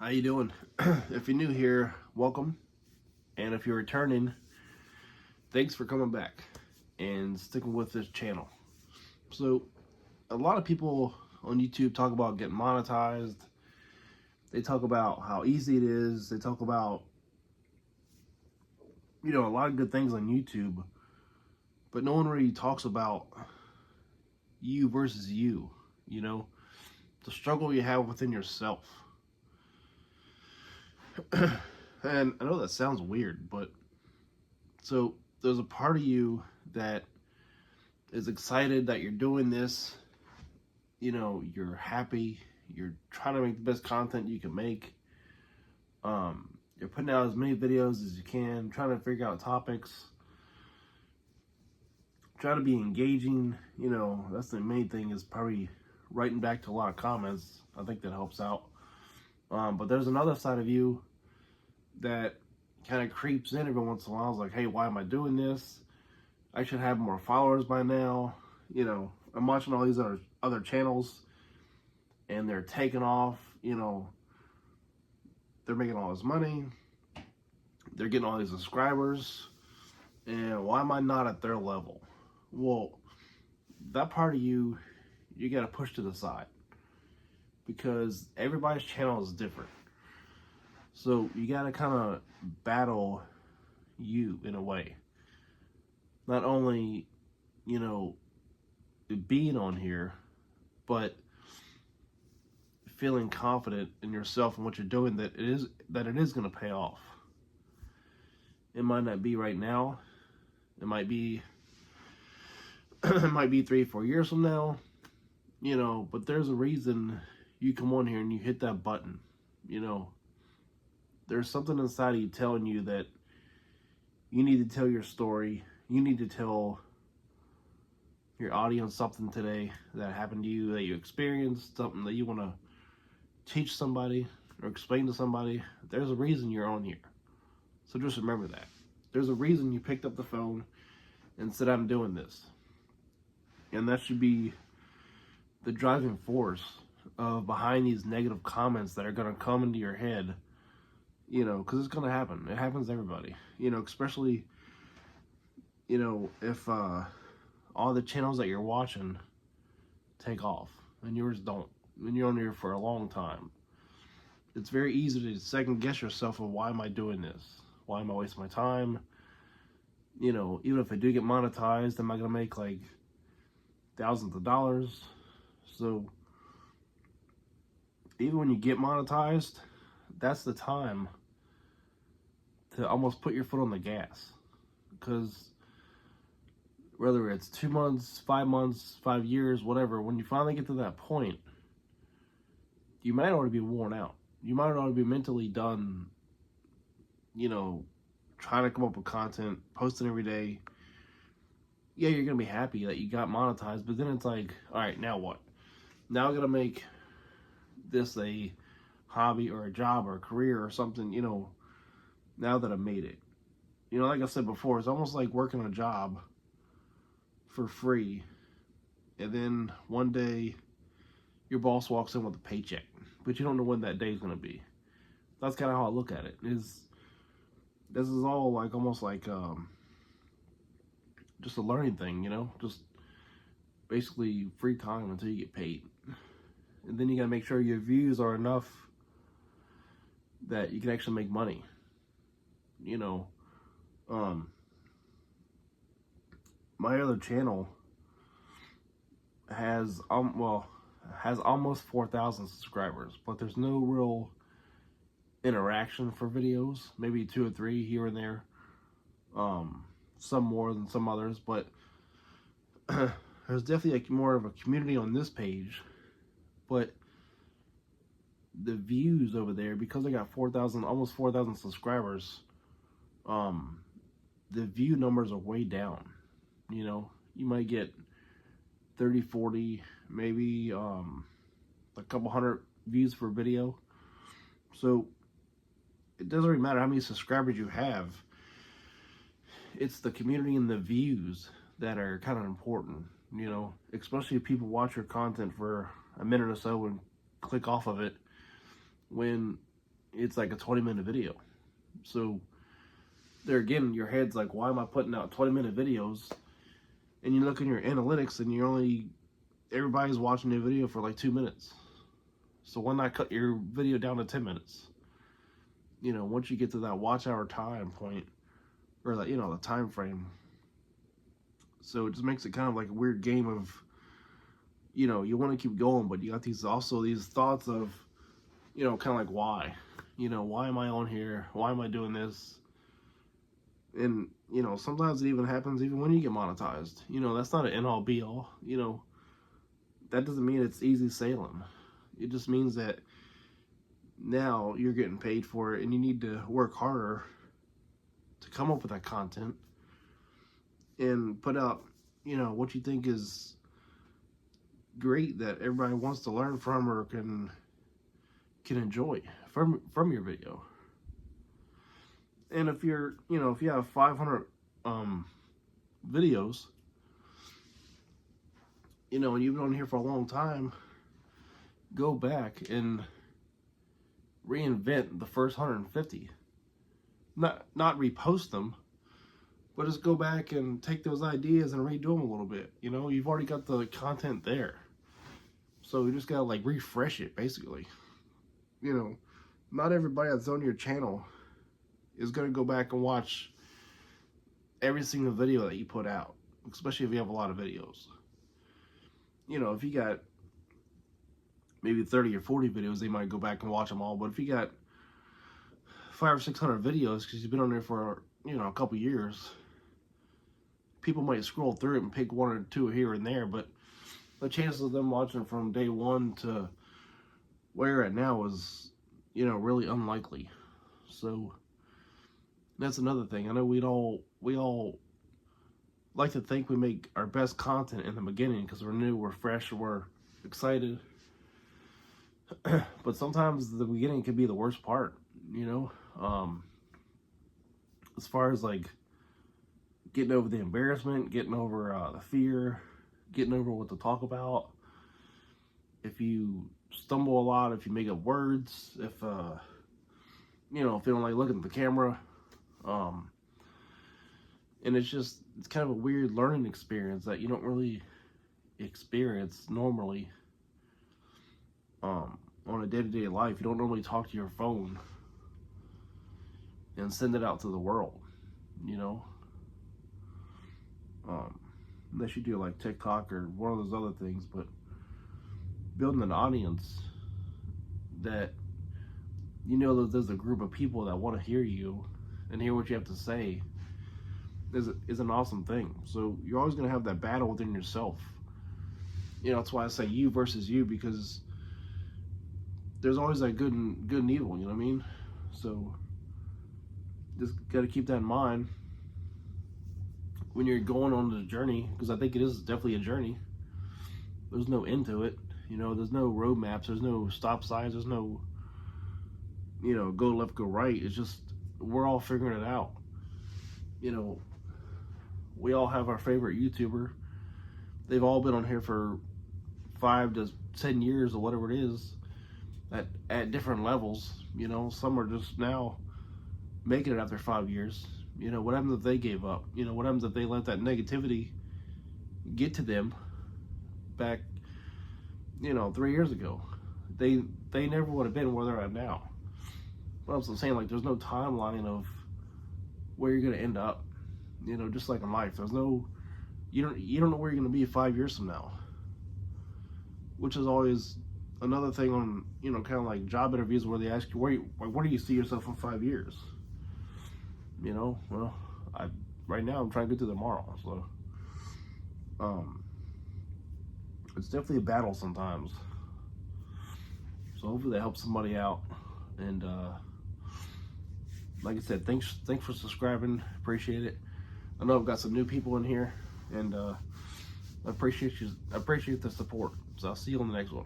How you doing? If you're new here, welcome. And if you're returning, thanks for coming back and sticking with this channel. So, a lot of people on YouTube talk about getting monetized. They talk about how easy it is. They talk about, a lot of good things on YouTube. But no one really talks about you versus you, you know, the struggle you have within yourself. And I know that sounds weird, but so there's a part of you that is excited that you're doing this. You're happy. You're trying to make the best content you can make. You're putting out as many videos as you can, trying to figure out topics, trying to be engaging. That's the main thing, is probably writing back to a lot of comments. I think that helps out. But there's another side of you that kind of creeps in every once in a while. It's like, hey, why am I doing this? I should have more followers by now. I'm watching all these other channels and they're taking off. They're making all this money. They're getting all these subscribers. And why am I not at their level? Well, that part of you got to push to the side, because everybody's channel is different. So you got to kind of battle you in a way. Not only, being on here, but feeling confident in yourself and what you're doing, that it is going to pay off. It might not be right now. It might be it might be 3-4 years from now. But there's a reason you come on here and you hit that button. There's something inside of you telling you that you need to tell your story. You need to tell your audience something today that happened to you, that you experienced, something that you want to teach somebody or explain to somebody. There's a reason you're on here. So just remember that. There's a reason you picked up the phone and said, I'm doing this. And that should be the driving force behind these negative comments that are going to come into your head. Because it's going to happen. It happens to everybody. Especially, if all the channels that you're watching take off and yours don't, and you're on here for a long time, it's very easy to second guess yourself of, why am I doing this? Why am I wasting my time? Even if I do get monetized, am I going to make like thousands of dollars? So even when you get monetized, that's the time to almost put your foot on the gas. Because whether it's 2 months, 5 months, 5 years, whatever, when you finally get to that point, you might already be worn out. You might already be mentally done, trying to come up with content, posting every day. Yeah, you're going to be happy that you got monetized, but then it's like, all right, now what? Now I got to make this a hobby or a job or a career or something, now that I've made it. Like I said before, it's almost like working a job for free, and then one day your boss walks in with a paycheck, but you don't know when that day is going to be. That's kind of how I look at it. This is all like almost like just a learning thing, just basically free time until you get paid. And then you got to make sure your views are enough that you can actually make money. My other channel has almost 4,000 subscribers, but there's no real interaction for videos. Maybe 2 or 3 here and there. Some more than some others, but there's definitely more of a community on this page. But the views over there, because I got almost 4,000 subscribers, the view numbers are way down. You might get 30, 40, maybe a couple hundred views for a video. So it doesn't really matter how many subscribers you have. It's the community and the views that are kind of important, especially if people watch your content for a minute or so and click off of it. When it's like a 20-minute video. So there again, your head's like, why am I putting out 20-minute videos? And you look in your analytics and everybody's watching the video for like 2 minutes. So why not cut your video down to 10 minutes? Once you get to that watch hour time point, or that, the time frame. So it just makes it kind of like a weird game of, you want to keep going, but you got these thoughts of, kind of like, why? Why am I on here? Why am I doing this? And, sometimes it even happens even when you get monetized. That's not an end-all be-all. That doesn't mean it's easy sailing. It just means that now you're getting paid for it and you need to work harder to come up with that content and put out, what you think is great that everybody wants to learn from or can enjoy from your video. And if if you have 500 videos, and you've been on here for a long time, go back and reinvent the first 150. Not repost them, but just go back and take those ideas and redo them a little bit. You've already got the content there. So you just gotta like refresh it, basically. Not everybody that's on your channel is gonna go back and watch every single video that you put out, especially if you have a lot of videos. If you got maybe 30 or 40 videos, they might go back and watch them all. But if you got 500 or 600 videos, because you've been on there for a couple years, people might scroll through it and pick one or two here and there, but the chances of them watching from day one to where you're at now is really unlikely. So that's another thing. I know we all like to think we make our best content in the beginning because we're new, we're fresh, we're excited. But sometimes the beginning can be the worst part, as far as like getting over the embarrassment, getting over the fear, getting over what to talk about. If you stumble a lot, if you make up words, if if you don't like looking at the camera, and it's kind of a weird learning experience that you don't really experience normally on a day-to-day life. You don't normally talk to your phone and send it out to the world, unless you do like TikTok or one of those other things. But building an audience that that there's a group of people that want to hear you and hear what you have to say is an awesome thing. So you're always going to have that battle within yourself. That's why I say you versus you, because there's always that good and evil, you know what I mean? So just got to keep that in mind when you're going on the journey, because I think it is definitely a journey. There's no end to it. There's no road maps, there's no stop signs, there's no go left, go right. It's just we're all figuring it out. We all have our favorite YouTuber. They've all been on here for 5 to 10 years or whatever it is, at different levels. Some are just now making it after 5 years. What happens if they gave up? What happens if they let that negativity get to them back 3 years ago? They never would have been where they're at now. But I'm saying, like, there's no timeline of where you're gonna end up. Just like in life, there's no, you don't know where you're gonna be 5 years from now. Which is always another thing on, kind of like job interviews where they ask you, where do you see yourself in 5 years? Well, right now I'm trying to get to tomorrow, so it's definitely a battle sometimes. So hopefully that helps somebody out. And like I said, thanks for subscribing. Appreciate it. I know I've got some new people in here, and I appreciate the support. So I'll see you on the next one.